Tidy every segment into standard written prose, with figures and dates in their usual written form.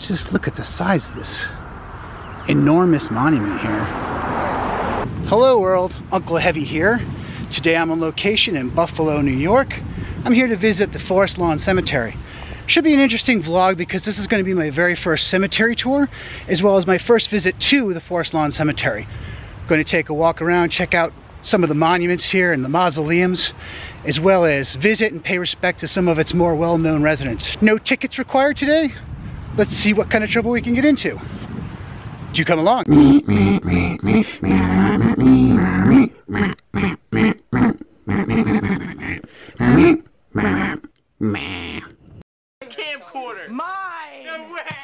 Just look at the size of this enormous monument here. Hello world, Unkle Heavy here. Today I'm on location in Buffalo, New York. I'm here to visit the Forest Lawn Cemetery. Should be an interesting vlog because this is going to be my very first cemetery tour, as well as my first visit to the Forest Lawn Cemetery. I'm going to take a walk around, check out some of the monuments here and the mausoleums, as well as visit and pay respect to some of its more well-known residents. No tickets required today. Let's see what kind of trouble we can get into. Do you come along? Camcorder. Mine. No way.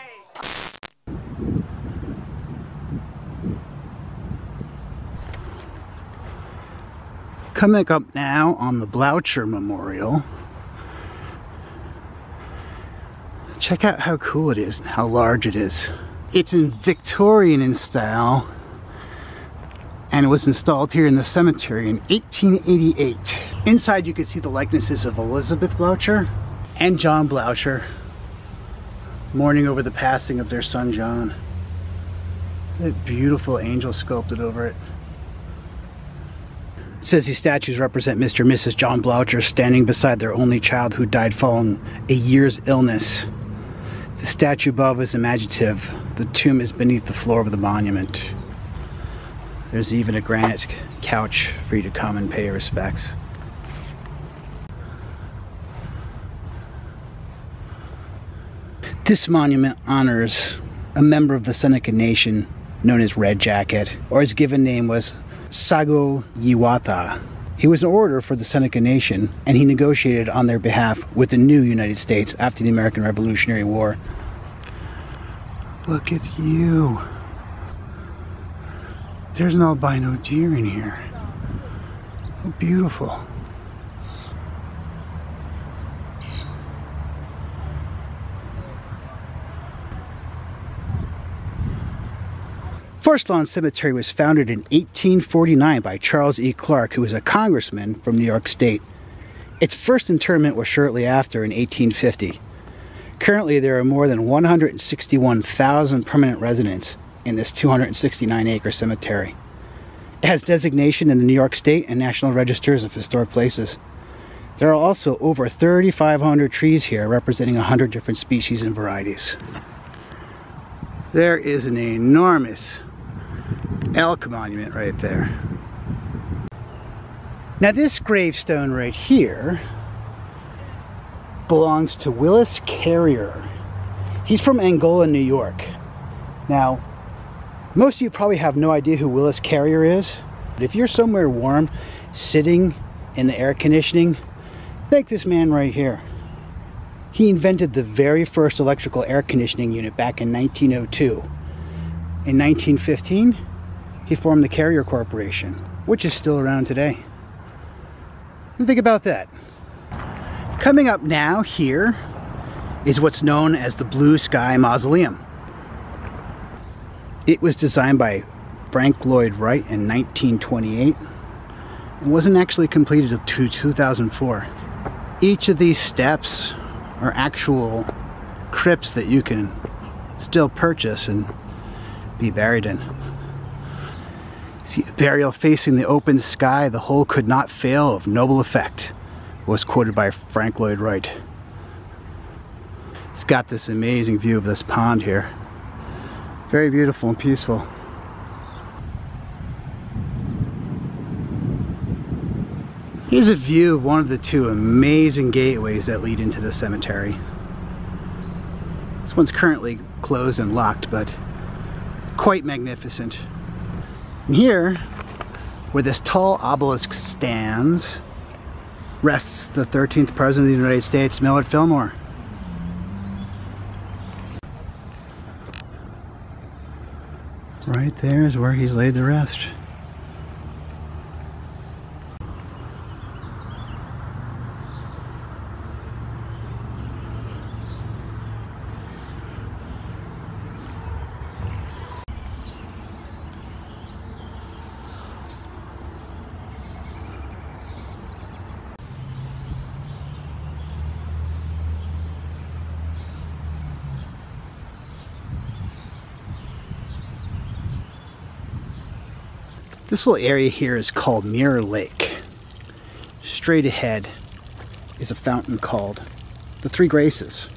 Coming up now on the Bloucher Memorial. Check out how cool it is and how large it is. It's in Victorian in style, and it was installed here in the cemetery in 1888. Inside you can see the likenesses of Elizabeth Bloucher and John Bloucher mourning over the passing of their son John. That beautiful angel sculpted over it. It says these statues represent Mr. and Mrs. John Bloucher standing beside their only child who died following a year's illness. The statue above is imaginative. The tomb is beneath the floor of the monument. There's even a granite couch for you to come and pay your respects. This monument honors a member of the Seneca Nation known as Red Jacket, or his given name was Sago Yiwata. He was an orator for the Seneca Nation, and he negotiated on their behalf with the new United States after the American Revolutionary War. Look at you. There's an albino deer in here. How beautiful. Forest Lawn Cemetery was founded in 1849 by Charles E. Clark, who was a congressman from New York State. Its first interment was shortly after in 1850. Currently, there are more than 161,000 permanent residents in this 269-acre cemetery. It has designation in the New York State and National Registers of Historic Places. There are also over 3,500 trees here, representing 100 different species and varieties. There is an enormous elk monument right there. Now this gravestone right here belongs to Willis Carrier. He's from Angola, New York. Now, most of you probably have no idea who Willis Carrier is. But if you're somewhere warm, sitting in the air conditioning, think this man right here. He invented the very first electrical air conditioning unit back in 1902. In 1915, he formed the Carrier Corporation, which is still around today. Think about that. Coming up now here is what's known as the Blue Sky Mausoleum. It was designed by Frank Lloyd Wright in 1928. It wasn't actually completed until 2004. Each of these steps are actual crypts that you can still purchase and be buried in. See, a burial facing the open sky, the whole could not fail of noble effect, was quoted by Frank Lloyd Wright. It's got this amazing view of this pond here. Very beautiful and peaceful. Here's a view of one of the two amazing gateways that lead into the cemetery. This one's currently closed and locked, but quite magnificent. And here, where this tall obelisk stands, rests the 13th President of the United States, Millard Fillmore. Right there is where he's laid to rest. This little area here is called Mirror Lake. Straight ahead is a fountain called the Three Graces.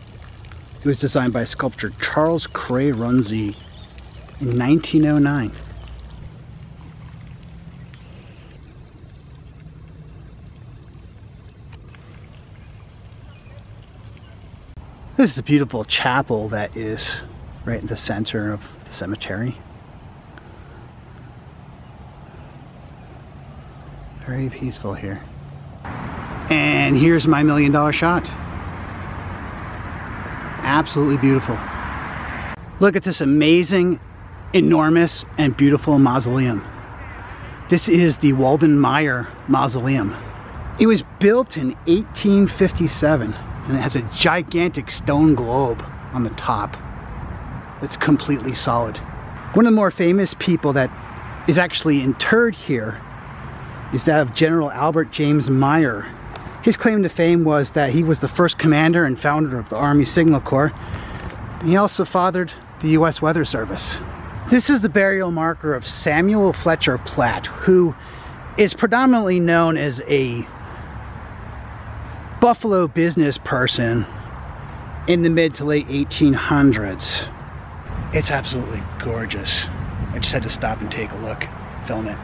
It was designed by sculptor Charles Cray Runze in 1909. This is a beautiful chapel that is right in the center of the cemetery. Very peaceful here. And here's my $1 million shot. Absolutely beautiful. Look at this amazing, enormous, and beautiful mausoleum. This is the Walden Meyer Mausoleum. It was built in 1857, and it has a gigantic stone globe on the top that's completely solid. One of the more famous people that is actually interred here is that of General Albert James Meyer. His claim to fame was that he was the first commander and founder of the Army Signal Corps. And he also fathered the U.S. Weather Service. This is the burial marker of Samuel Fletcher Platt, who is predominantly known as a Buffalo business person in the mid to late 1800s. It's absolutely gorgeous. I just had to stop and take a look, film it.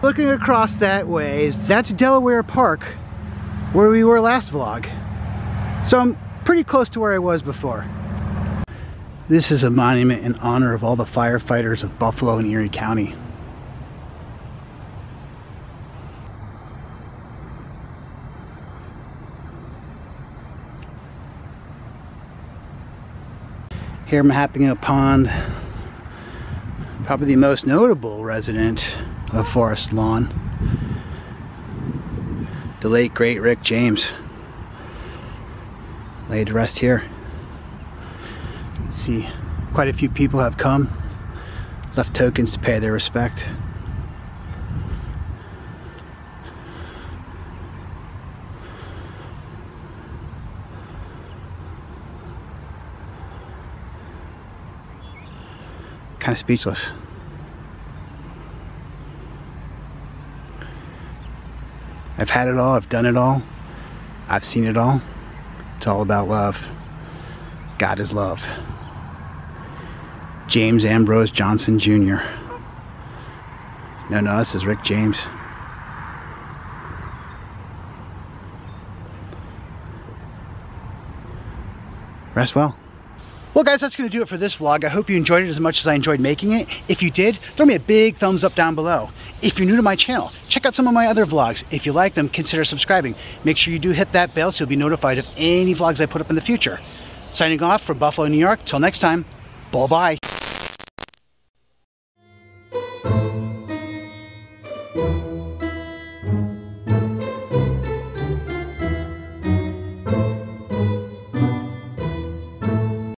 Looking across that way, that's Delaware Park, where we were last vlog. So I'm pretty close to where I was before. This is a monument in honor of all the firefighters of Buffalo and Erie County. Here I'm happening upon probably the most notable resident of Forest Lawn, the late great Rick James. Laid to rest here. See, quite a few people have come, left tokens to pay their respect. Kind of speechless. I've had it all, I've done it all, I've seen it all. It's all about love. God is love. James Ambrose Johnson Jr. No, this is Rick James. Rest well. Well guys, that's going to do it for this vlog. I hope you enjoyed it as much as I enjoyed making it. If you did, throw me a big thumbs up down below. If you're new to my channel, check out some of my other vlogs. If you like them, consider subscribing. Make sure you do hit that bell so you'll be notified of any vlogs I put up in the future. Signing off from Buffalo, New York. Till next time, bye-bye.